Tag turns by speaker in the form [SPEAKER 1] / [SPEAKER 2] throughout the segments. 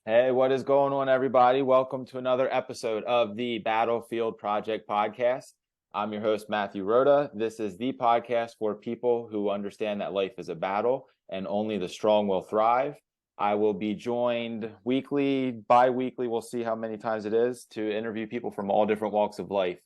[SPEAKER 1] Hey, what is going on, everybody? Welcome to another episode of the Battlefield Project podcast. I'm your host, Matthew Rhoda. This is the podcast for people who understand that life is a battle and only the strong will thrive. I will be joined weekly, bi-weekly, we'll see how many times it is, to interview people from all different walks of life.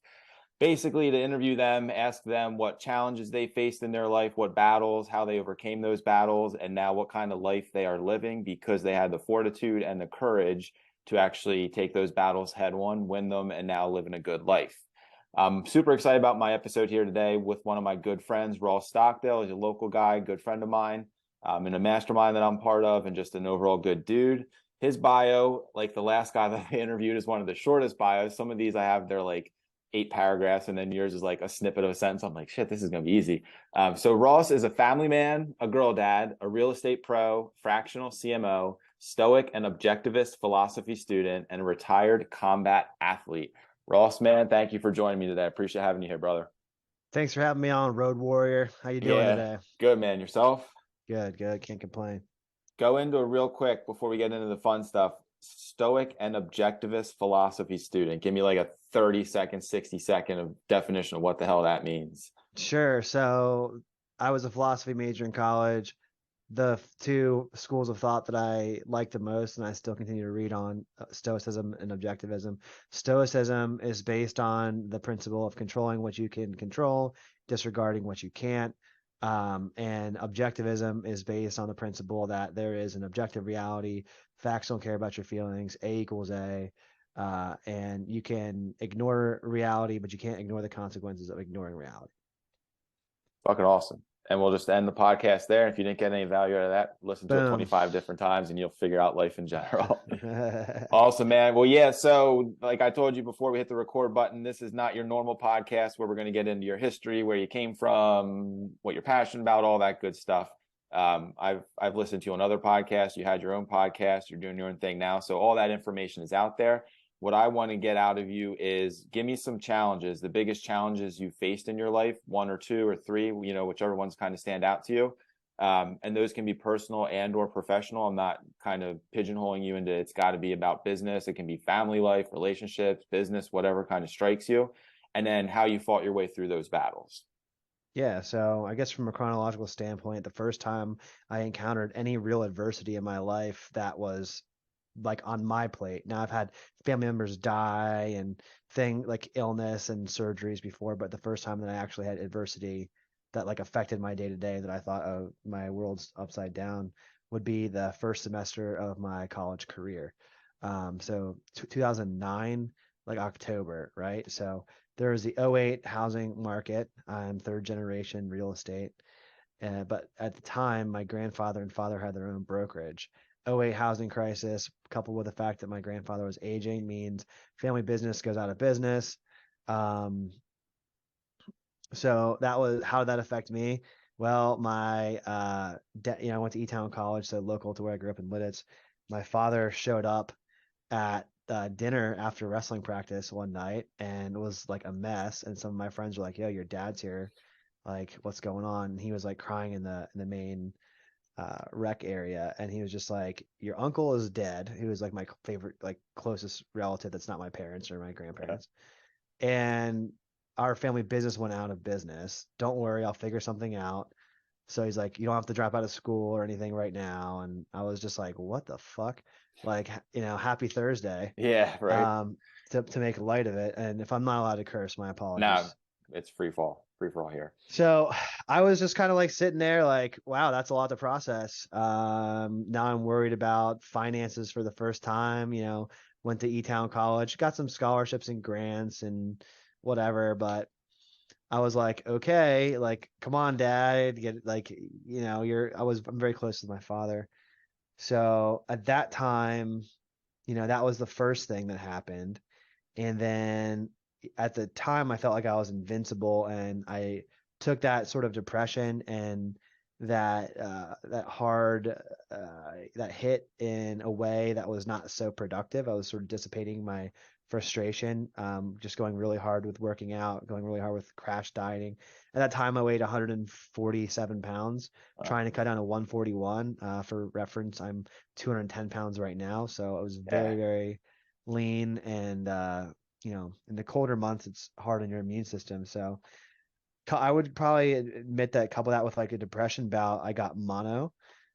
[SPEAKER 1] Basically, to interview them, ask them what challenges they faced in their life, what battles, how they overcame those battles, and now what kind of life they are living because they had the fortitude and the courage to actually take those battles head on, win them, and now live in a good life. I'm super excited about my episode here today with one of my good friends, Ross Stockdale. He's a local guy, good friend of mine, in a mastermind that I'm part of, and just an overall good dude. His bio, like the last guy that I interviewed, is one of the shortest bios. Some of these I have, they're like 8 paragraphs, and then yours is like a snippet of a sentence. I'm like, shit, this is gonna be easy. So Ross is a family man, a girl dad, a real estate pro, fractional CMO, stoic and objectivist philosophy student, and a retired combat athlete. Ross, man, thank you for joining me today. I appreciate having you here, brother.
[SPEAKER 2] Thanks for having me on, Road Warrior. How you doing
[SPEAKER 1] Yeah,
[SPEAKER 2] today?
[SPEAKER 1] good, man. Yourself?
[SPEAKER 2] Good, good. Can't complain.
[SPEAKER 1] Go into it real quick before we get into the fun stuff. Stoic and objectivist philosophy student. Give me like a 30-second, 60-second of definition of what the hell that means.
[SPEAKER 2] Sure. So I was a philosophy major in college. The two schools of thought that I like the most, and I still continue to read on, Stoicism and Objectivism. Stoicism is based on the principle of controlling what you can control, disregarding what you can't. And Objectivism is based on the principle that there is an objective reality. Facts don't care about your feelings. A equals A. And you can ignore reality, but you can't ignore the consequences of ignoring reality.
[SPEAKER 1] Fucking awesome. And we'll just end the podcast there. If you didn't get any value out of that, listen to it
[SPEAKER 2] Boom.
[SPEAKER 1] 25 different times and you'll figure out life in general. Awesome, man. Well, yeah. So, like I told you before we hit the record button, this is not your normal podcast where we're going to get into your history, where you came from, what you're passionate about, all that good stuff. I've listened to you on other podcasts. You had your own podcast. You're doing your own thing now. So all that information is out there. What I want to get out of you is give me some challenges, the biggest challenges you faced in your life, one or two or three, whichever ones kind of stand out to you. And those can be personal and or professional. I'm not kind of pigeonholing you into it's got to be about business. It can be family life, relationships, business, whatever kind of strikes you. And then how you fought your way through those battles.
[SPEAKER 2] Yeah, so I guess from a chronological standpoint, the first time I encountered any real adversity in my life that was like on my plate. Now I've had family members die and thing like illness and surgeries before, but the first time that I actually had adversity that like affected my day to day that I thought, oh, my world's upside down would be the first semester of my college career. So 2009, like October, right? So there was the '08 housing market. I'm third generation real estate. But at the time, my grandfather and father had their own brokerage. '08 housing crisis, coupled with the fact that my grandfather was aging, means family business goes out of business. Um, so that was how did that affect me? Well, I went to E-Town College, so local to where I grew up in Lidditz. My father showed up at dinner after wrestling practice one night and it was like a mess. And some of my friends were like, "Yo, your dad's here. Like, what's going on?" And he was like crying in the main rec area, and he was just like, "Your uncle is dead." He was like my favorite, like closest relative that's not my parents or my
[SPEAKER 1] Yeah.
[SPEAKER 2] grandparents, and our family business went out of business. Don't worry, I'll figure something out. So he's like, you don't have to drop out of school or anything right now. And I was just like, what the fuck? Like, happy Thursday.
[SPEAKER 1] Yeah, right.
[SPEAKER 2] Um, to make light of it. And if I'm not allowed to curse, my
[SPEAKER 1] No,
[SPEAKER 2] apologies.
[SPEAKER 1] it's free for all here.
[SPEAKER 2] So I was just kind of like sitting there like, wow, that's a lot to process. Now I'm worried about finances for the first time, went to E-Town College, got some scholarships and grants and whatever, but I was like, okay, like, come on, dad, get like, I'm very close to my father. So at that time, that was the first thing that happened. And then at the time, I felt like I was invincible, and I took that sort of depression and that hard that hit in a way that was not so productive. I was sort of dissipating my frustration, just going really hard with working out, going really hard with crash dieting. At that time, I weighed 147 pounds,
[SPEAKER 1] Uh,
[SPEAKER 2] trying to cut down to 141. For reference, I'm 210 pounds right now. So I was
[SPEAKER 1] yeah.
[SPEAKER 2] very, very lean. And, in the colder months, it's hard on your immune system. So I would probably admit that couple that with like a depression bout, I got mono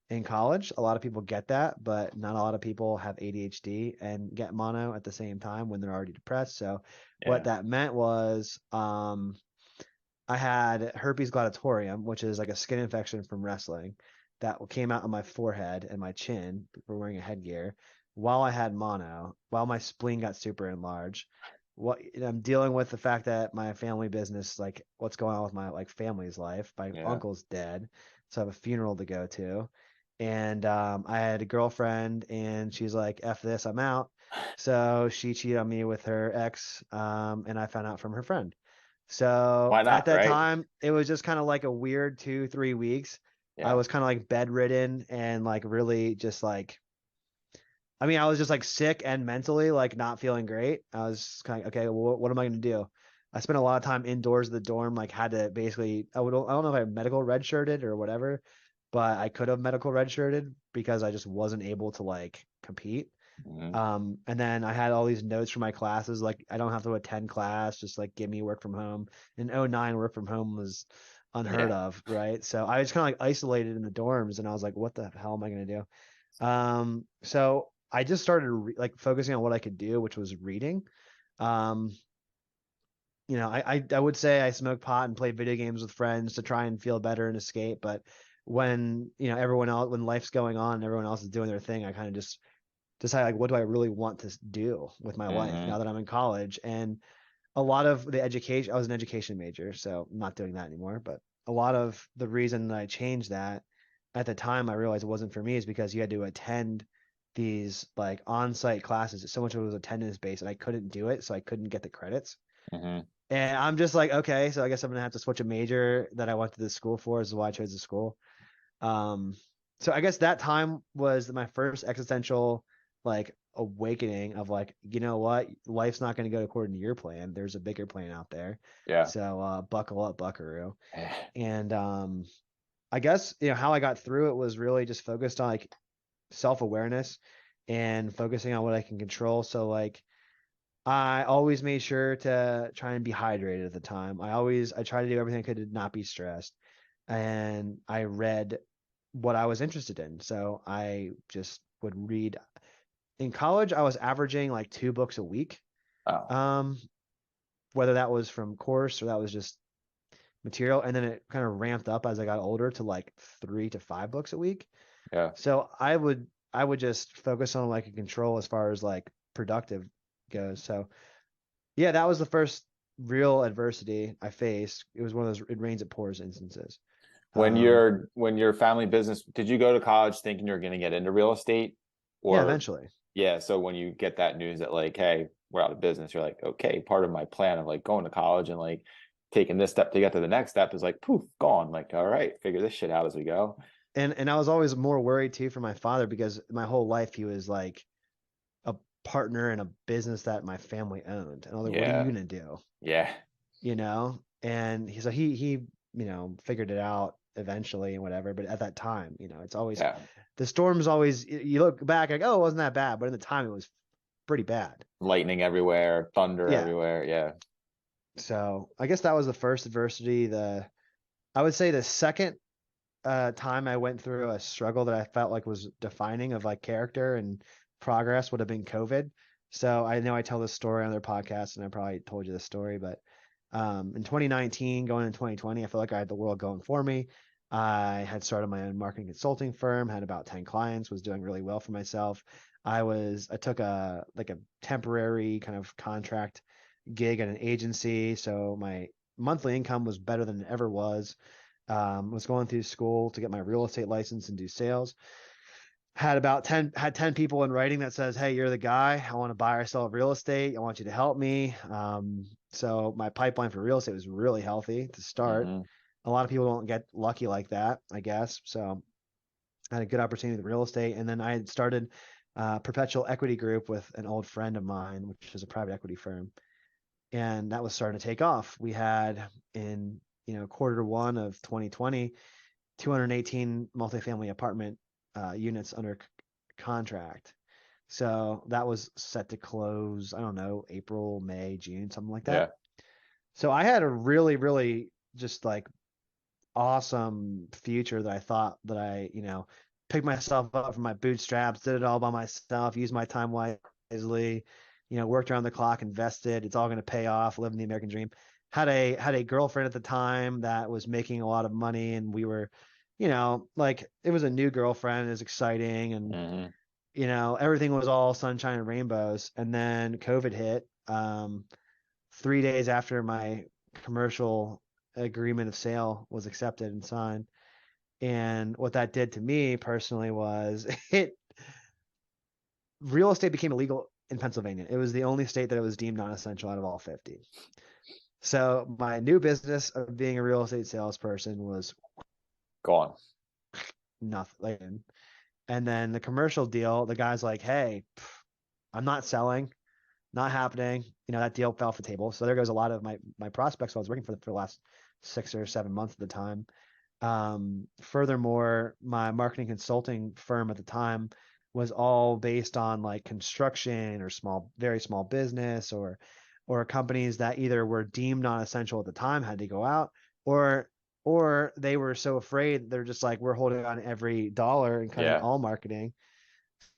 [SPEAKER 2] in college. A lot of people get that, but not a lot of people have ADHD and get mono at the same time when they're already depressed. So what
[SPEAKER 1] Yeah.
[SPEAKER 2] that meant was I had herpes gladiatorium, which is like a skin infection from wrestling that came out on my forehead and my chin for wearing a headgear while I had mono, while my spleen got super enlarged. I'm dealing with the fact that my family business, like what's going on with my like family's life. My
[SPEAKER 1] Yeah.
[SPEAKER 2] uncle's dead, so I have a funeral to go to. And I had a girlfriend, and she's like, "F this, I'm out." So she cheated on me with her ex, and I found out from her friend. So
[SPEAKER 1] Why
[SPEAKER 2] at
[SPEAKER 1] not?
[SPEAKER 2] that
[SPEAKER 1] Right.
[SPEAKER 2] time, it was just kind of like a weird 2, 3 weeks. I
[SPEAKER 1] Yeah.
[SPEAKER 2] was kind of like bedridden and like really just like, I mean, I was just like sick and mentally like not feeling great. I was kind of, okay, well, what am I going to do? I spent a lot of time indoors of the dorm, like had to basically, I don't know if I medical redshirted or whatever, but I could have medical redshirted because I just wasn't able to like compete.
[SPEAKER 1] Hmm.
[SPEAKER 2] And then I had all these notes for my classes, like I don't have to attend class, just like give me work from home. In '09, work from home was unheard
[SPEAKER 1] Yeah.
[SPEAKER 2] of, right? So I was kind of like isolated in the dorms, and I was like, what the hell am I gonna do? So I just started like focusing on what I could do, which was reading. Um, I would say I smoked pot and played video games with friends to try and feel better and escape, but when everyone else, when life's going on and everyone else is doing their thing, I kind of just decide like what do I really want to do with my life
[SPEAKER 1] Hmm.
[SPEAKER 2] now that I'm in college. And a lot of the education, I was an education major, so I'm not doing that anymore, but a lot of the reason that I changed that at the time I realized it wasn't for me is because you had to attend these like on-site classes. So much of it was attendance based and I couldn't do it, so I couldn't get the credits.
[SPEAKER 1] Hmm.
[SPEAKER 2] And I'm just like, okay, so I guess I'm gonna have to switch a major that I went to the school for, is why I chose the school. Um, so I guess that time was my first existential like awakening of like, you know what? Life's not going to go according to your plan. There's a bigger plan out there.
[SPEAKER 1] Yeah.
[SPEAKER 2] So buckle up, buckaroo.
[SPEAKER 1] Yeah.
[SPEAKER 2] And I guess how I got through it was really just focused on like self-awareness and focusing on what I can control. So like I always made sure to try and be hydrated at the time. I try to do everything I could to not be stressed. And I read what I was interested in. So I just would read. In college, I was averaging like 2 books a week.
[SPEAKER 1] Oh.
[SPEAKER 2] Um, whether that was from course or that was just material. And then it kind of ramped up as I got older to like 3 to 5 books a week.
[SPEAKER 1] Yeah.
[SPEAKER 2] So I would just focus on like a control as far as like productive goes. So yeah, that was the first real adversity I faced. It was one of those it rains it pours instances.
[SPEAKER 1] When
[SPEAKER 2] Um,
[SPEAKER 1] your family business, did you go to college thinking you're going to get into real estate?
[SPEAKER 2] yeah,
[SPEAKER 1] Or
[SPEAKER 2] eventually.
[SPEAKER 1] yeah, so when you get that news that like, hey, we're out of business, you're like, okay, part of my plan of like going to college and like taking this step to get to the next step is like poof, gone. Like, all right, figure this shit out as we go.
[SPEAKER 2] And I was always more worried too for my father because my whole life he was like a partner in a business that my family owned. And I was like, what are you
[SPEAKER 1] Yeah.
[SPEAKER 2] gonna do?
[SPEAKER 1] Yeah.
[SPEAKER 2] And he figured it out eventually and whatever. But at that time, it's always
[SPEAKER 1] Yeah.
[SPEAKER 2] the storms always you look back like, oh, it wasn't that bad, but in the time it was pretty bad.
[SPEAKER 1] Lightning everywhere, thunder
[SPEAKER 2] Yeah.
[SPEAKER 1] everywhere. Yeah.
[SPEAKER 2] So I guess that was the first adversity. I would say the second time I went through a struggle that I felt like was defining of like character and progress would have been COVID. So I know I tell this story on their podcast, and I probably told you this story, but in 2019, going into 2020, I felt like I had the world going for me. I had started my own marketing consulting firm, had about 10 clients, was doing really well for myself. I took a temporary kind of contract gig at an agency, so my monthly income was better than it ever was. Was going through school to get my real estate license and do sales. Had 10 people in writing that says, hey, you're the guy. I want to buy or sell real estate. I want you to help me. So my pipeline for real estate was really healthy to start.
[SPEAKER 1] Hmm.
[SPEAKER 2] A lot of people don't get lucky like that, I guess. So I had a good opportunity with real estate. And then I had started perpetual equity group with an old friend of mine, which is a private equity firm, and that was starting to take off. We had in quarter one of 2020, 218 multifamily apartment units under contract. So that was set to close, I don't know, April, May, June, something like that.
[SPEAKER 1] Yeah.
[SPEAKER 2] So I had a really, really just like awesome future that I thought that picked myself up from my bootstraps, did it all by myself, used my time wisely, worked around the clock, invested. It's all going to pay off, living the American dream. Had a girlfriend at the time that was making a lot of money, and we were, like it was a new girlfriend, it was exciting, and
[SPEAKER 1] Hmm.
[SPEAKER 2] everything was all sunshine and rainbows. And then COVID hit. 3 days after my commercial agreement of sale was accepted and signed. And what that did to me personally was it real estate became illegal in Pennsylvania. It was the only state that it was deemed non-essential out of all 50. So my new business of being a real estate salesperson was
[SPEAKER 1] Gone.
[SPEAKER 2] nothing. And then the commercial deal, the guy's like, "Hey, I'm not selling, not happening." That deal fell off the table. So there goes a lot of my prospects I was working for the last 6 or 7 months at the time. Furthermore, my marketing consulting firm at the time was all based on like construction or very small business, or companies that either were deemed non-essential at the time, had to go out, or they were so afraid they're just like, we're holding on every dollar and cutting
[SPEAKER 1] Yeah.
[SPEAKER 2] all marketing.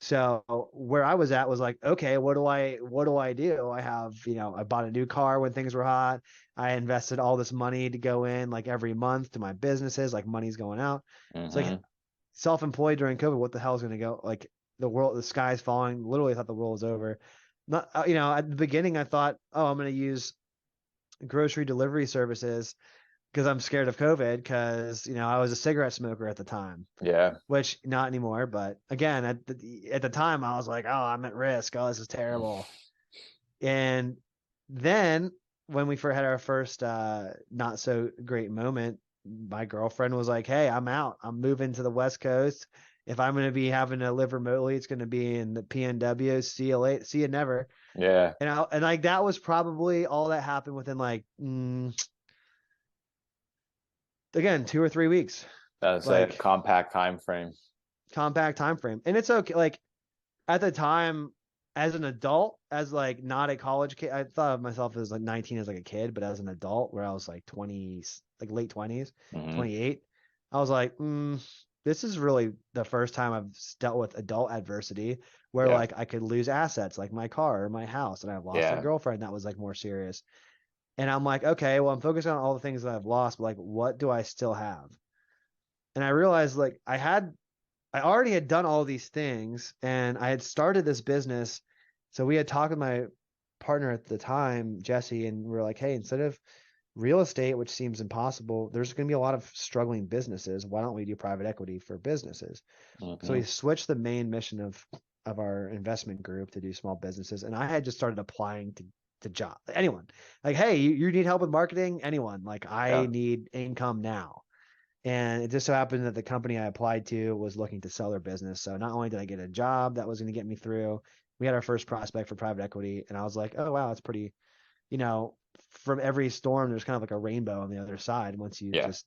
[SPEAKER 2] So where I was at was like, okay, what do I do? I have, I bought a new car when things were hot. I invested all this money to go in like every month to my businesses, like money's going out. It's like
[SPEAKER 1] Hmm.
[SPEAKER 2] self-employed during COVID, what the hell is going to go? Like the sky's falling. Literally thought the world was over. Not, at the beginning I thought, oh, I'm going to use grocery delivery services because I'm scared of COVID because, I was a cigarette smoker at the time,
[SPEAKER 1] Yeah.
[SPEAKER 2] which not anymore. But again, at the time, I was like, oh, I'm at risk. Oh, this is terrible. And then when we had our first not so great moment, my girlfriend was like, hey, I'm out. I'm moving to the West Coast. If I'm going to be having to live remotely, it's going to be in the PNW. See you late. See you never.
[SPEAKER 1] Yeah.
[SPEAKER 2] And like that was probably all that happened within like again 2 or 3 weeks,
[SPEAKER 1] That's a
[SPEAKER 2] like
[SPEAKER 1] compact time frame.
[SPEAKER 2] compact time frame. And it's okay. Like at the time, as an adult, as like not a college kid, I thought of myself as like 19 as like a kid, but as an adult where I was like 20, like late 20s,
[SPEAKER 1] Hmm.
[SPEAKER 2] 28, I was like, this is really the first time I've dealt with adult adversity where
[SPEAKER 1] Yeah.
[SPEAKER 2] like I could lose assets like my car or my house, and I lost a
[SPEAKER 1] Yeah.
[SPEAKER 2] girlfriend that was like more serious. And I'm like, okay, well, I'm focused on all the things that I've lost, but like, what do I still have? And I realized like I already had done all these things and I had started this business. So we had talked with my partner at the time, Jesse, and we are like, hey, instead of real estate, which seems impossible, there's going to be a lot of struggling businesses. Why don't we do private equity for businesses? So we
[SPEAKER 1] Hmm.
[SPEAKER 2] switched the main mission of our investment group to do small businesses. And I had just started applying to job anyone like, hey, you need help with marketing? Anyone? Like I
[SPEAKER 1] Yeah.
[SPEAKER 2] need income now. And it just so happened that the company I applied to was looking to sell their business. So not only did I get a job that was going to get me through, we had our first prospect for private equity. And I was like, oh, wow, it's pretty, you know, from every storm, there's kind of like a rainbow on the other side once you
[SPEAKER 1] Yeah.
[SPEAKER 2] just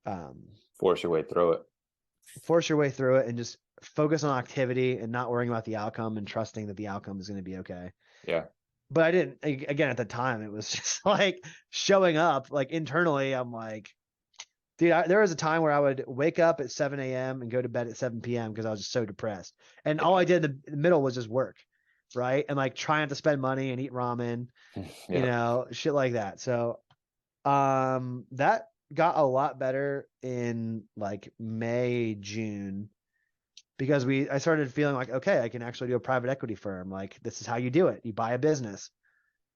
[SPEAKER 2] um,
[SPEAKER 1] Force your way through it.
[SPEAKER 2] force your way through it and just focus on activity and not worrying about the outcome and trusting that the outcome is going to be okay.
[SPEAKER 1] Yeah.
[SPEAKER 2] But I didn't, again, at the time, it was just like showing up, like internally, I'm like, dude, there was a time where I would wake up at 7 a.m. and go to bed at 7 p.m. because I was just so depressed. And all I
[SPEAKER 1] Yeah.
[SPEAKER 2] did in the middle was just work, right? And like trying to spend money and eat ramen,
[SPEAKER 1] Yeah.
[SPEAKER 2] shit like that. So that got a lot better in like May, June, because I started feeling like, okay, I can actually do a private equity firm. Like this is how you do it. You buy a business.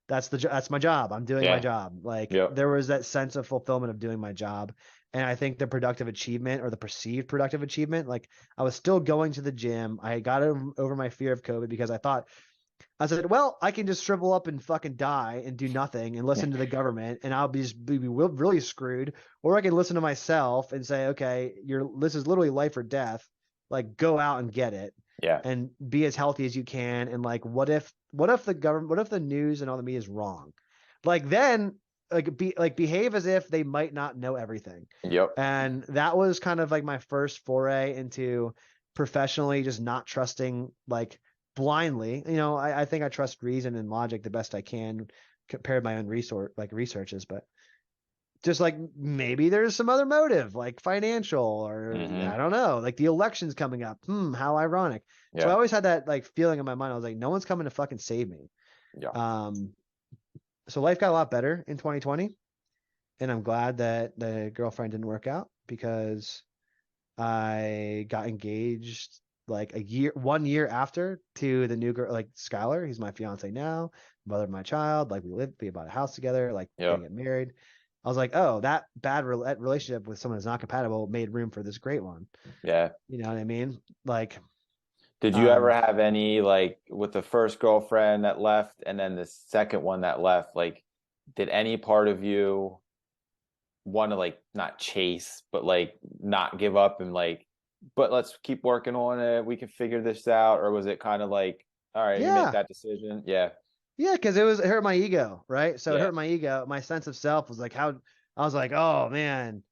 [SPEAKER 2] That's my job. I'm doing my
[SPEAKER 1] Yeah.
[SPEAKER 2] job. Like
[SPEAKER 1] Yep.
[SPEAKER 2] there was that sense of fulfillment of doing my job. And I think the productive achievement or the perceived productive achievement, like I was still going to the gym. I got over my fear of COVID because I said, well, I can just shrivel up and fucking die and do nothing and listen to the government and I'll be really screwed. Or I can listen to myself and say, okay, this is literally life or death. Like go out and get it.
[SPEAKER 1] Yeah.
[SPEAKER 2] and be as healthy as you can. And like, what if the government, what if the news and all the media is wrong? Like then behave as if they might not know everything.
[SPEAKER 1] Yep.
[SPEAKER 2] And that was kind of like my first foray into professionally just not trusting like blindly. I think I trust reason and logic the best I can compared to my own researches, but just like maybe there's some other motive, like financial, or
[SPEAKER 1] Hmm.
[SPEAKER 2] I don't know, like the election's coming up. How ironic. So I
[SPEAKER 1] Yeah.
[SPEAKER 2] always had that like feeling in my mind. I was like, no one's coming to fucking save me.
[SPEAKER 1] Yeah.
[SPEAKER 2] Um, so life got a lot better in 2020, and I'm glad that the girlfriend didn't work out because I got engaged like 1 year after to the new girl, like Skylar. He's my fiance now, mother of my child. Like we bought a house together, like gonna
[SPEAKER 1] Yep.
[SPEAKER 2] get married. I was like, oh, that bad relationship with someone who's not compatible made room for this great one.
[SPEAKER 1] Yeah.
[SPEAKER 2] You know what I mean? Like,
[SPEAKER 1] Did you ever
[SPEAKER 2] um,
[SPEAKER 1] have any, like, with the first girlfriend that left and then the second one that left, like, did any part of you want to, like, not chase, but like not give up and like, but let's keep working on it. We can figure this out. Or was it kind of like, all right, you made
[SPEAKER 2] yeah,
[SPEAKER 1] that decision? Yeah.
[SPEAKER 2] yeah, because it hurt my ego, right? So it
[SPEAKER 1] Yeah.
[SPEAKER 2] hurt my ego. My sense of self was like, how I was like, oh man,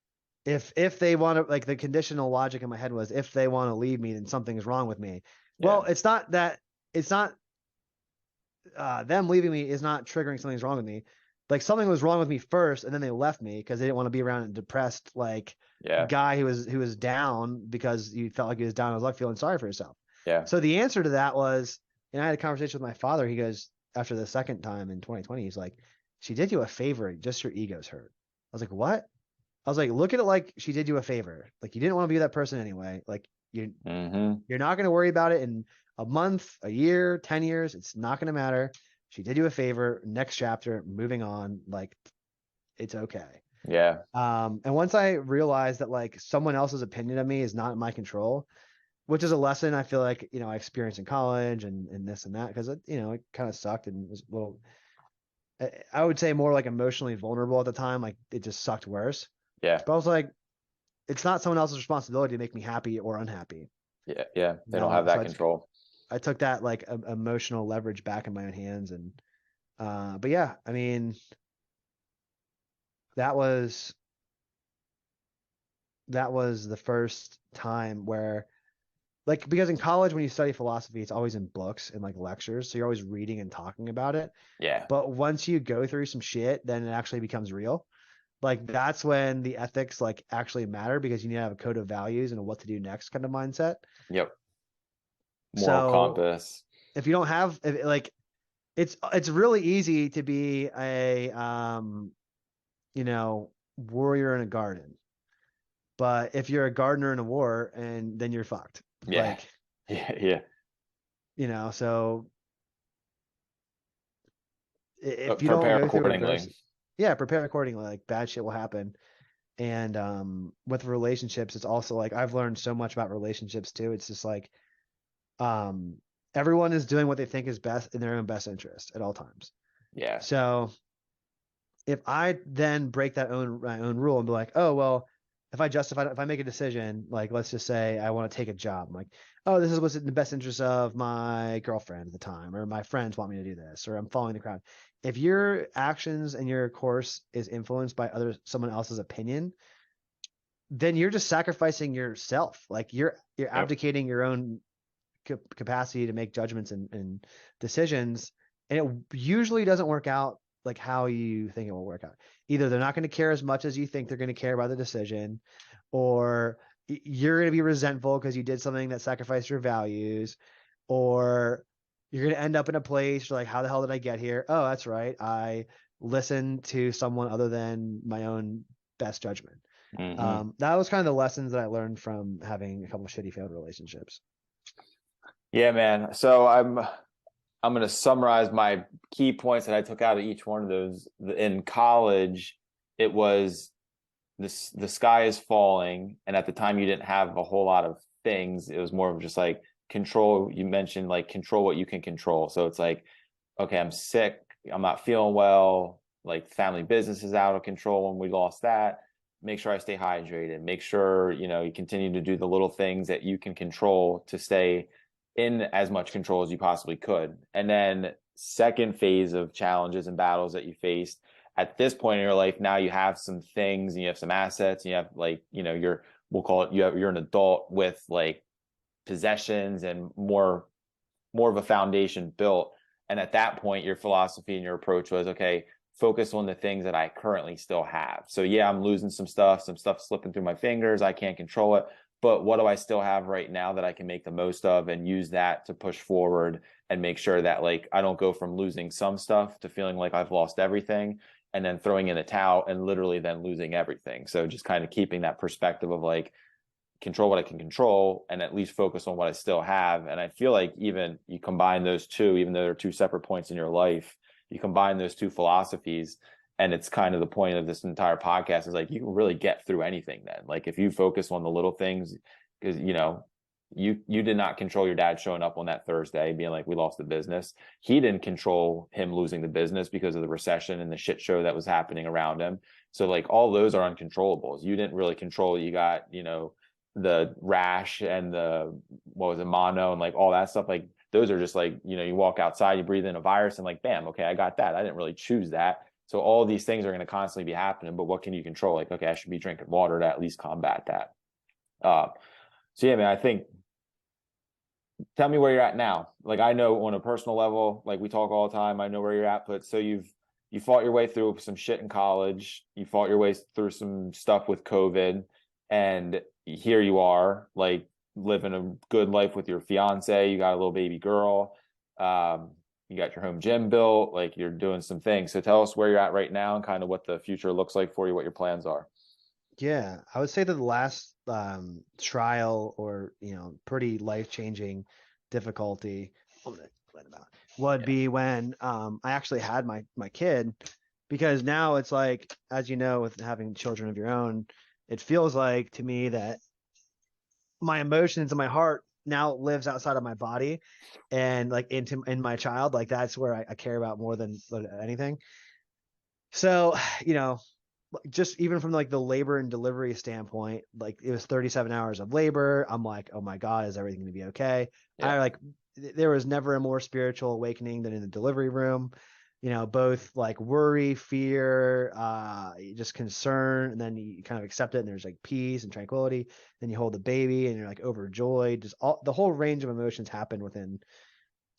[SPEAKER 2] if they want to, like, the conditional logic in my head was, if they want to leave me, then something's wrong with me.
[SPEAKER 1] Yeah.
[SPEAKER 2] Well, it's not them leaving me is not triggering something's wrong with me. Like something was wrong with me first, and then they left me because they didn't want to be around a depressed like
[SPEAKER 1] Yeah.
[SPEAKER 2] guy who was down because he felt like he was down. I was like feeling sorry for himself.
[SPEAKER 1] Yeah.
[SPEAKER 2] So the answer to that was, and I had a conversation with my father. He goes, after the second time in 2020, he's like, she did you a favor, just your ego's hurt. I was like, what? I was like, look at it like she did you a favor. Like you didn't want to be that person anyway. Like
[SPEAKER 1] Hmm.
[SPEAKER 2] you're not going to worry about it in a month, a year, 10 years. It's not going to matter. She did you a favor. Next chapter, moving on. Like it's okay.
[SPEAKER 1] Yeah.
[SPEAKER 2] And once I realized that like someone else's opinion of me is not in my control, which is a lesson I feel like, I experienced in college and this and that, because it kind of sucked and was a little, I would say more like emotionally vulnerable at the time. Like it just sucked worse.
[SPEAKER 1] Yeah.
[SPEAKER 2] But I was like, it's not someone else's responsibility to make me happy or unhappy.
[SPEAKER 1] Yeah. Yeah. They don't have
[SPEAKER 2] So
[SPEAKER 1] that control.
[SPEAKER 2] I took that like emotional leverage back in my own hands. And but yeah, I mean, that was that was the first time where, like, because in college when you study philosophy, it's always in books and like lectures, so you're always reading and talking about it.
[SPEAKER 1] Yeah.
[SPEAKER 2] But once you go through some shit, then it actually becomes real. Like that's when the ethics like actually matter, because you need to have a code of values and a what to do next kind of mindset.
[SPEAKER 1] Yep. Moral
[SPEAKER 2] So
[SPEAKER 1] compass.
[SPEAKER 2] if you don't have like, it's really easy to be a warrior in a garden. But if you're a gardener in a war, and then you're fucked.
[SPEAKER 1] Yeah.
[SPEAKER 2] Like,
[SPEAKER 1] Yeah. Yeah.
[SPEAKER 2] so if you don't
[SPEAKER 1] Prepare
[SPEAKER 2] go through
[SPEAKER 1] accordingly.
[SPEAKER 2] adversity, yeah, prepare accordingly. Like bad shit will happen. And with relationships, it's also like I've learned so much about relationships too. It's just like um everyone is doing what they think is best in their own best interest at all times.
[SPEAKER 1] Yeah.
[SPEAKER 2] So if I then break my own rule and be like, oh well, if I make a decision, like let's just say I want to take a job, I'm like, oh, this is what's in the best interest of my girlfriend at the time, or my friends want me to do this, or I'm following the crowd. If your actions and your course is influenced by someone else's opinion, then you're just sacrificing yourself. Like you're
[SPEAKER 1] Yep.
[SPEAKER 2] abdicating your own capacity to make judgments and decisions, and it usually doesn't work out like how you think it will work out. Either they're not going to care as much as you think they're going to care about the decision, or you're going to be resentful because you did something that sacrificed your values, or you're going to end up in a place like, how the hell did I get here? Oh, that's right, I listened to someone other than my own best judgment.
[SPEAKER 1] Hmm.
[SPEAKER 2] That was kind of the lessons that I learned from having a couple of shitty failed relationships.
[SPEAKER 1] Yeah, man. So I'm going to summarize my key points that I took out of each one of those. In college, it was this: the sky is falling, and at the time you didn't have a whole lot of things. It was more of just like control. You mentioned like control what you can control. So it's like, okay, I'm sick, I'm not feeling well, like family business is out of control when we lost that. Make sure I stay hydrated. Make sure, you continue to do the little things that you can control to stay in as much control as you possibly could. And then second phase of challenges and battles that you faced at this point in your life, now you have some things and you have some assets and you have like, we'll call it, you're an adult with like possessions and more of a foundation built. And at that point, your philosophy and your approach was, okay, focus on the things that I currently still have. So yeah, I'm losing some stuff slipping through my fingers. I can't control it. But what do I still have right now that I can make the most of and use that to push forward and make sure that like I don't go from losing some stuff to feeling like I've lost everything and then throwing in the towel and literally then losing everything. So just kind of keeping that perspective of like, control what I can control and at least focus on what I still have. And I feel like even you combine those two, even though they're two separate points in your life, you combine those two philosophies. And it's kind of the point of this entire podcast is like, you can really get through anything then. Like if you focus on the little things, because, you did not control your dad showing up on that Thursday being like, we lost the business. He didn't control him losing the business because of the recession and the shit show that was happening around him. So like all those are uncontrollables. You didn't really control, you got, the rash and the what was it, mono and like all that stuff. Like those are just like, you walk outside, you breathe in a virus and like, bam, okay, I got that. I didn't really choose that. So all these things are going to constantly be happening, but what can you control? Like, okay, I should be drinking water to at least combat that. So yeah, man, I think tell me where you're at now. Like I know on a personal level, like we talk all the time, I know where you're at, but so you fought your way through some shit in college, you fought your way through some stuff with COVID, and here you are, like living a good life with your fiance, you got a little baby girl, you got your home gym built, like you're doing some things. So tell us where you're at right now and kind of what the future looks like for you, what your plans are.
[SPEAKER 2] Yeah, I would say that the last trial or pretty life-changing difficulty would
[SPEAKER 1] Yeah.
[SPEAKER 2] be when I actually had my kid, because now it's like, as you know, with having children of your own, it feels like to me that my emotions and my heart now lives outside of my body, and like in my child, like that's where I care about more than anything. So, you know, just even from like the labor and delivery standpoint, like it was 37 hours of labor. I'm like, oh my God, is everything going to be okay?
[SPEAKER 1] Yeah.
[SPEAKER 2] I like, there was never a more spiritual awakening than in the delivery room. Both like worry, fear, just concern, and then you kind of accept it, and there's like peace and tranquility. Then you hold the baby, and you're like overjoyed. Just all the whole range of emotions happened within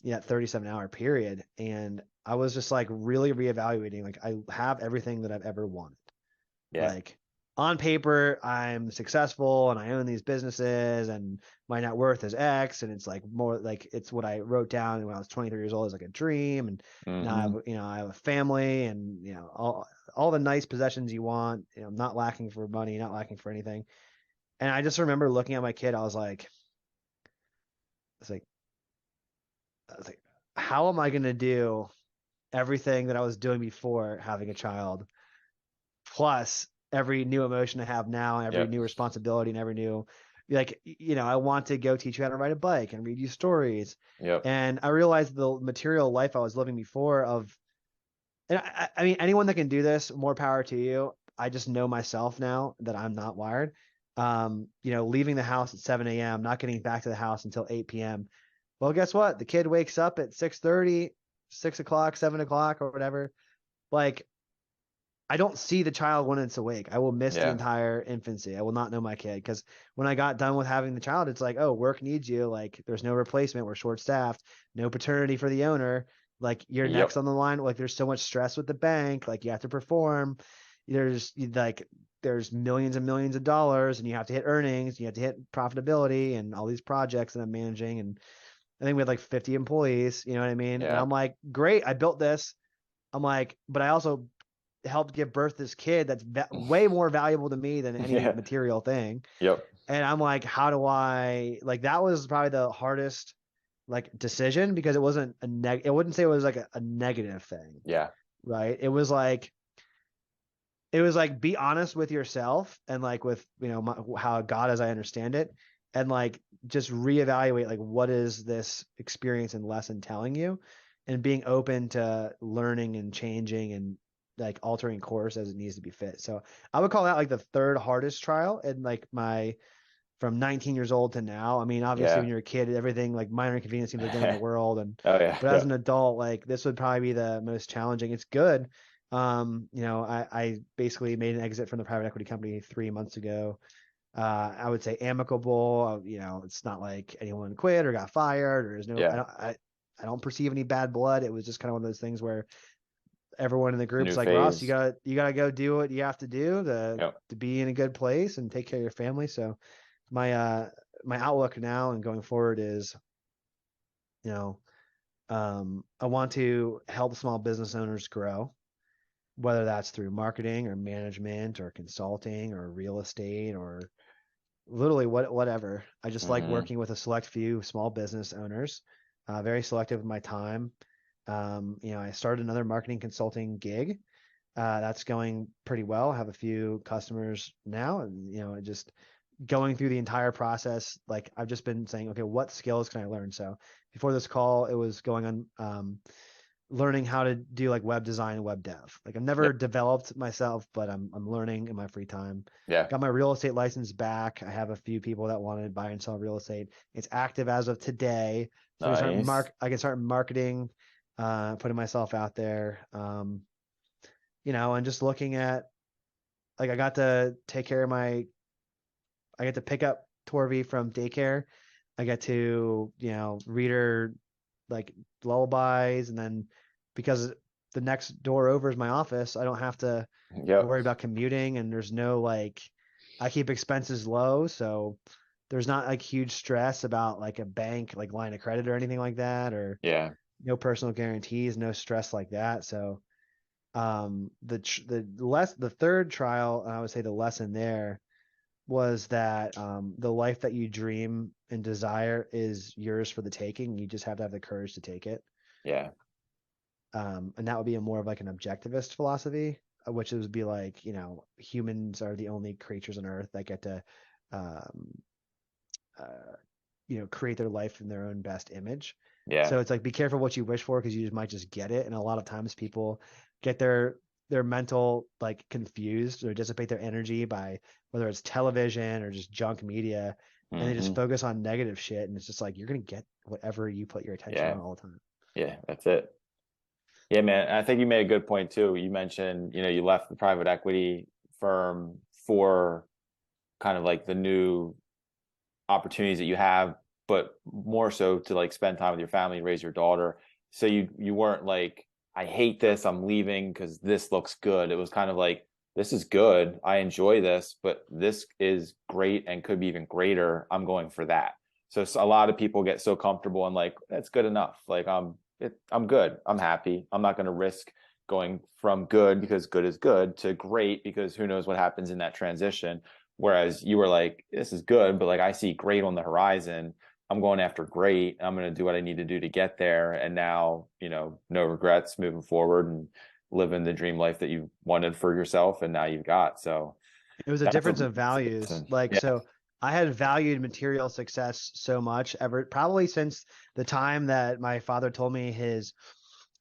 [SPEAKER 2] that 37-hour period, and I was just like really reevaluating. Like I have everything that I've ever wanted.
[SPEAKER 1] Yeah.
[SPEAKER 2] Like on paper, I'm successful and I own these businesses and my net worth is X, and it's like more like it's what I wrote down when I was 23 years old as like a dream. And now I have,
[SPEAKER 1] Mm-hmm.
[SPEAKER 2] I have a family, and all the nice possessions you want. I'm not lacking for money, not lacking for anything. And I just remember looking at my kid, was like, I was like, how am I going to do everything that I was doing before having a child, plus every new emotion I have now, every
[SPEAKER 1] Yep.
[SPEAKER 2] new responsibility, and every new, like, I want to go teach you how to ride a bike and read you stories.
[SPEAKER 1] Yep.
[SPEAKER 2] And I realized the material life I was living before and I mean, anyone that can do this, more power to you. I just know myself now that I'm not wired. Leaving the house at 7 a.m., not getting back to the house until 8 p.m. Well, guess what? The kid wakes up at 6:30, 6 o'clock, 7 o'clock, or whatever. Like, I don't see the child when it's awake. I will miss the
[SPEAKER 1] Yeah.
[SPEAKER 2] entire infancy. I will not know my kid, because when I got done with having the child, it's like, oh, work needs you. Like, there's no replacement. We're short staffed. No paternity for the owner. Like, you're next
[SPEAKER 1] Yep.
[SPEAKER 2] on the line. Like, there's so much stress with the bank. Like, you have to perform. There's millions and millions of dollars, and you have to hit earnings. You have to hit profitability and all these projects that I'm managing. And I think we had like 50 employees. You know what I mean? And
[SPEAKER 1] Yeah.
[SPEAKER 2] I'm like, great, I built this. I'm like, but I also helped give birth to this kid that's way more valuable to me than any
[SPEAKER 1] Yeah.
[SPEAKER 2] material thing.
[SPEAKER 1] Yep.
[SPEAKER 2] And I'm like, how do I, like, that was probably the hardest like decision, because it wasn't I wouldn't say it was like a negative thing,
[SPEAKER 1] Yeah.
[SPEAKER 2] right? It was like, be honest with yourself and like with, how God, as I understand it, and like just reevaluate, like, what is this experience and lesson telling you, and being open to learning and changing and like altering course as it needs to be fit. So I would call that like the third hardest trial in like my from 19 years old to now. I mean, obviously when
[SPEAKER 1] Yeah.
[SPEAKER 2] you're a kid, everything like minor inconvenience seems like the end of the world.
[SPEAKER 1] Oh yeah.
[SPEAKER 2] But as
[SPEAKER 1] Yeah.
[SPEAKER 2] an adult, like this would probably be the most challenging. It's good. I basically made an exit from the private equity company 3 months ago. I would say amicable. It's not like anyone quit or got fired, or there's no,
[SPEAKER 1] Yeah.
[SPEAKER 2] I don't perceive any bad blood. It was just kind of one of those things where everyone in the
[SPEAKER 1] New
[SPEAKER 2] group's like, Ross, you
[SPEAKER 1] phase.
[SPEAKER 2] gotta go do what you have to do to
[SPEAKER 1] Yep.
[SPEAKER 2] be in a good place and take care of your family. So my my outlook now and going forward is, you know, I want to help small business owners grow, whether that's through marketing or management or consulting or real estate or literally whatever. I just like
[SPEAKER 1] Hmm.
[SPEAKER 2] working with a select few small business owners. Very selective with my time. I started another marketing consulting gig. That's going pretty well. I have a few customers now, and just going through the entire process. Like I've just been saying, okay, what skills can I learn? So before this call, it was going on learning how to do like web design and web dev. Like I've never
[SPEAKER 1] Yep.
[SPEAKER 2] developed myself, but I'm learning in my free time.
[SPEAKER 1] Yeah.
[SPEAKER 2] Got my real estate license back. I have a few people that want to buy and sell real estate. It's active as of today, so
[SPEAKER 1] Nice.
[SPEAKER 2] I can start marketing, putting myself out there. And just looking at like I got to take care of I get to pick up Torvi from daycare. I get to, read her like lullabies, and then because the next door over is my office, I don't have to
[SPEAKER 1] Yep.
[SPEAKER 2] worry about commuting, and there's no like I keep expenses low, so there's not like huge stress about like a bank like line of credit or anything like that, or
[SPEAKER 1] Yeah.
[SPEAKER 2] no personal guarantees, no stress like that. So the third trial, and I would say the lesson there was that the life that you dream and desire is yours for the taking. You just have to have the courage to take it.
[SPEAKER 1] Yeah.
[SPEAKER 2] And that would be a more of like an objectivist philosophy, which would be like, humans are the only creatures on Earth that get to, um, uh, create their life in their own best image.
[SPEAKER 1] Yeah.
[SPEAKER 2] So it's like be careful what you wish for because you might just get it. And a lot of times people get their mental like confused or dissipate their energy by whether it's television or just junk media, and they just
[SPEAKER 1] Hmm.
[SPEAKER 2] focus on negative shit. And it's just like you're gonna get whatever you put your attention
[SPEAKER 1] Yeah.
[SPEAKER 2] on all the time.
[SPEAKER 1] Yeah. That's it. Yeah, man. I think you made a good point too. You mentioned, you left the private equity firm for kind of like the new opportunities that you have, but more so to like spend time with your family, raise your daughter. So you weren't like, I hate this, I'm leaving because this looks good. It was kind of like, this is good. I enjoy this, but this is great and could be even greater. I'm going for that. So a lot of people get so comfortable and like, that's good enough. Like I'm good. I'm happy. I'm not going to risk going from good because good is good to great because who knows what happens in that transition. Whereas you were like, this is good, but like I see great on the horizon. I'm going after great. I'm going to do what I need to do to get there. And now, no regrets moving forward and living the dream life that you wanted for yourself. And now you've got. So
[SPEAKER 2] It was a
[SPEAKER 1] that's a,
[SPEAKER 2] difference of
[SPEAKER 1] that's a
[SPEAKER 2] values.
[SPEAKER 1] lesson.
[SPEAKER 2] Like,
[SPEAKER 1] Yeah.
[SPEAKER 2] so I had valued material success so much ever, probably since the time that my father told me his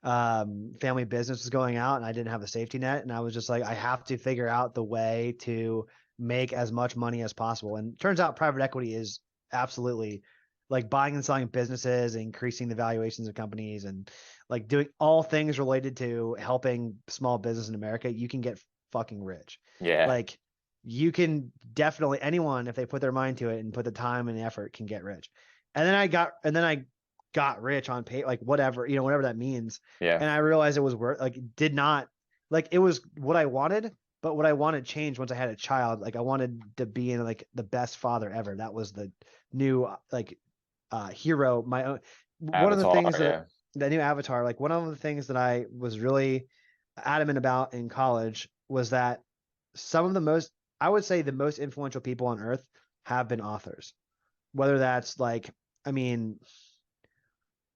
[SPEAKER 2] family business was going out and I didn't have a safety net. And I was just like, I have to figure out the way to make as much money as possible. And it turns out private equity is absolutely like buying and selling businesses, increasing the valuations of companies, and like doing all things related to helping small business in America. You can get fucking rich.
[SPEAKER 1] Yeah.
[SPEAKER 2] Like you can definitely anyone if they put their mind to it and put the time and effort can get rich. And then I got rich on pay, like whatever, whatever that means.
[SPEAKER 1] Yeah.
[SPEAKER 2] And I realized it was worth like it did not like it was what I wanted, but what I wanted changed once I had a child. Like I wanted to be in like the best father ever. That was the new like hero. My own one of the
[SPEAKER 1] Avatar.
[SPEAKER 2] things that
[SPEAKER 1] Yeah.
[SPEAKER 2] the new avatar, like one of the things that I was really adamant about in college was that some of the most I would say the most influential people on earth have been authors. Whether that's like I mean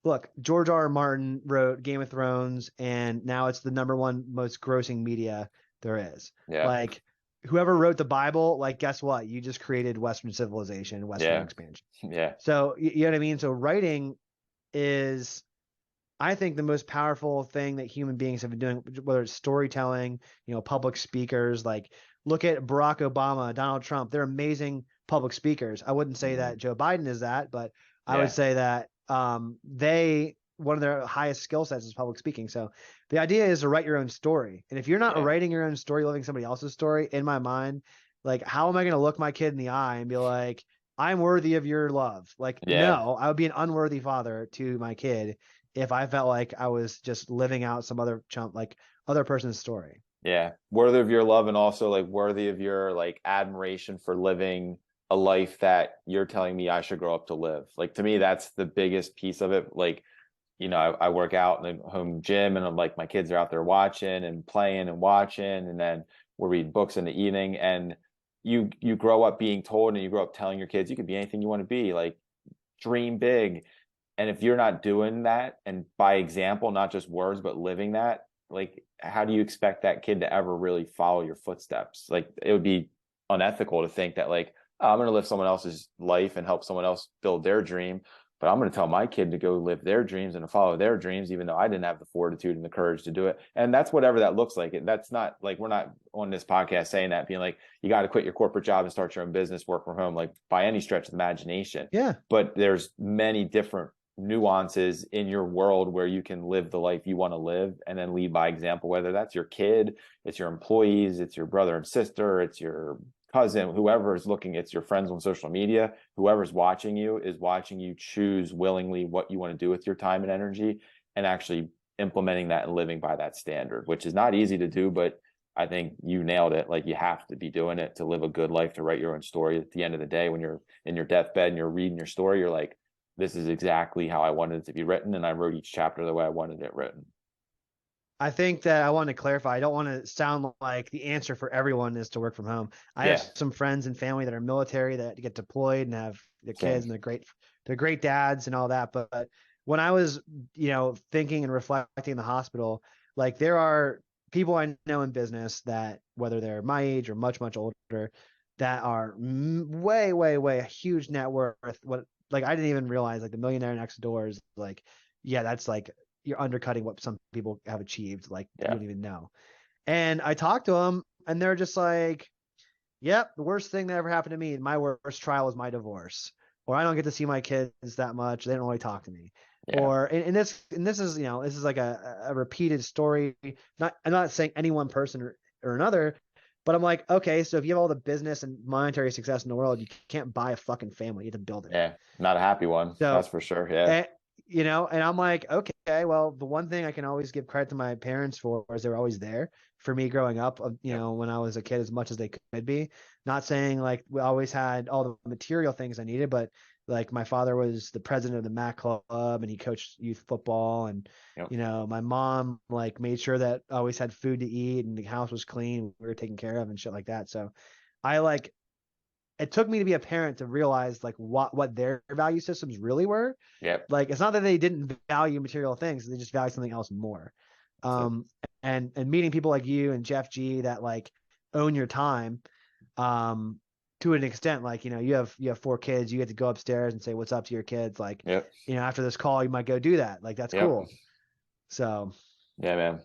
[SPEAKER 2] look, George R. R. Martin wrote Game of Thrones, and now it's the number one most grossing media there is.
[SPEAKER 1] Yeah.
[SPEAKER 2] Like, whoever wrote the Bible, like, guess what? You just created Western civilization, Western
[SPEAKER 1] Yeah.
[SPEAKER 2] expansion.
[SPEAKER 1] Yeah.
[SPEAKER 2] So, you know what I mean? So, writing is, I think, the most powerful thing that human beings have been doing, whether it's storytelling, public speakers. Like, look at Barack Obama, Donald Trump. They're amazing public speakers. I wouldn't say
[SPEAKER 1] Mhm.
[SPEAKER 2] that Joe Biden is that, but I would
[SPEAKER 1] Yeah.
[SPEAKER 2] say that they one of their highest skill sets is public speaking. So the idea is to write your own story. And if you're not
[SPEAKER 1] Yeah.
[SPEAKER 2] writing your own story, living somebody else's story, in my mind, like how am I going to look my kid in the eye and be like, I'm worthy of your love? Like,
[SPEAKER 1] Yeah.
[SPEAKER 2] no, I would be an unworthy father to my kid if I felt like I was just living out some other chump, like other person's story.
[SPEAKER 1] Yeah. Worthy of your love and also like worthy of your like admiration for living a life that you're telling me I should grow up to live. Like to me, that's the biggest piece of it. Like, I work out in the home gym and I'm like, my kids are out there watching and playing and watching, and then we're reading books in the evening. And you grow up being told and you grow up telling your kids you could be anything you want to be, like dream big. And if you're not doing that and by example, not just words, but living that, like how do you expect that kid to ever really follow your footsteps? Like it would be unethical to think that like, oh, I'm going to live someone else's life and help someone else build their dream, but I'm going to tell my kid to go live their dreams and to follow their dreams, even though I didn't have the fortitude and the courage to do it. And that's whatever that looks like. That's not like, we're not on this podcast saying that, being like, you got to quit your corporate job and start your own business, work from home, like by any stretch of the imagination.
[SPEAKER 2] Yeah.
[SPEAKER 1] But there's many different nuances in your world where you can live the life you want to live and then lead by example, whether that's your kid, it's your employees, it's your brother and sister, it's your cousin, whoever is looking, it's your friends on social media, whoever's watching you is watching you choose willingly what you want to do with your time and energy and actually implementing that and living by that standard, which is not easy to do, but I think you nailed it. Like you have to be doing it to live a good life, to write your own story. At the end of the day, when you're in your deathbed and you're reading your story, you're like, this is exactly how I wanted it to be written, and I wrote each chapter the way I wanted it written.
[SPEAKER 2] I think that I want to clarify. I don't want to sound like the answer for everyone is to work from home. I have
[SPEAKER 1] Yeah,
[SPEAKER 2] some friends and family that are military that get deployed and have their
[SPEAKER 1] same.
[SPEAKER 2] kids and they're great dads and all that. But when I was, thinking and reflecting in the hospital, like there are people I know in business that whether they're my age or much, much older that are way, way, way a huge net worth. What like I didn't even realize like the millionaire next door is like, yeah, that's like you're undercutting what some people have achieved. Like you
[SPEAKER 1] Yeah,
[SPEAKER 2] don't even know. And I talked to them and they're just like, yep, the worst thing that ever happened to me, my worst trial was my divorce. Or I don't get to see my kids that much. They don't really talk to me.
[SPEAKER 1] yeah,
[SPEAKER 2] Or and this is, this is like a repeated story. I'm not saying any one person or another, but I'm like, okay, so if you have all the business and monetary success in the world, you can't buy a fucking family. You have to build it.
[SPEAKER 1] yeah. Not a happy one, that's
[SPEAKER 2] So
[SPEAKER 1] for sure. Yeah,
[SPEAKER 2] and, and I'm like, okay, well, the one thing I can always give credit to my parents for is they were always there for me growing up,
[SPEAKER 1] yep,
[SPEAKER 2] when I was a kid as much as they could be. Not saying like we always had all the material things I needed, but like my father was the president of the MAC club and he coached youth football and
[SPEAKER 1] yep,
[SPEAKER 2] my mom like made sure that I always had food to eat and the house was clean, we were taken care of and shit like that. So I like it took me to be a parent to realize like what their value systems really were.
[SPEAKER 1] yep.
[SPEAKER 2] Like it's not that they didn't value material things, they just value something else more.
[SPEAKER 1] That's it.
[SPEAKER 2] um and meeting people like you and Jeff G that like own your time, um to an extent, like you have 4 kids, you get to go upstairs and say what's up to your kids, like
[SPEAKER 1] Yep,
[SPEAKER 2] after this call you might go do that, like that's
[SPEAKER 1] yep.
[SPEAKER 2] cool. So
[SPEAKER 1] Yeah, man.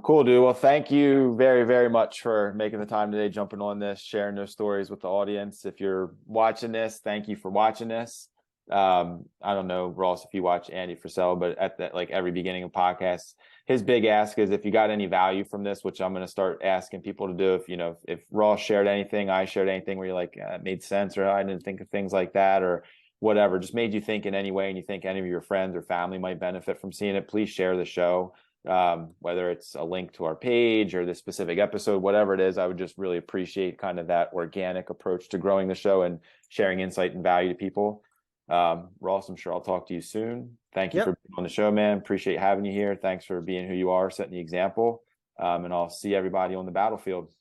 [SPEAKER 1] Cool, dude. Well, thank you very, very much for making the time today, jumping on this, sharing those stories with the audience. If you're watching this, thank you for watching this. I don't know, Ross, if you watch Andy Frisell, but at the like every beginning of podcasts, his big ask is if you got any value from this, which I'm going to start asking people to do. If if Ross shared anything, I shared anything where you're like, it made sense, or I didn't think of things like that, or whatever, just made you think in any way, and you think any of your friends or family might benefit from seeing it, please share the show. Whether it's a link to our page or this specific episode, whatever it is, I would just really appreciate kind of that organic approach to growing the show and sharing insight and value to people. Ross, I'm sure I'll talk to you soon. Thank you for
[SPEAKER 2] yep,
[SPEAKER 1] being on the show, man. Appreciate having you here. Thanks for being who you are, setting the example. And I'll see everybody on the battlefield.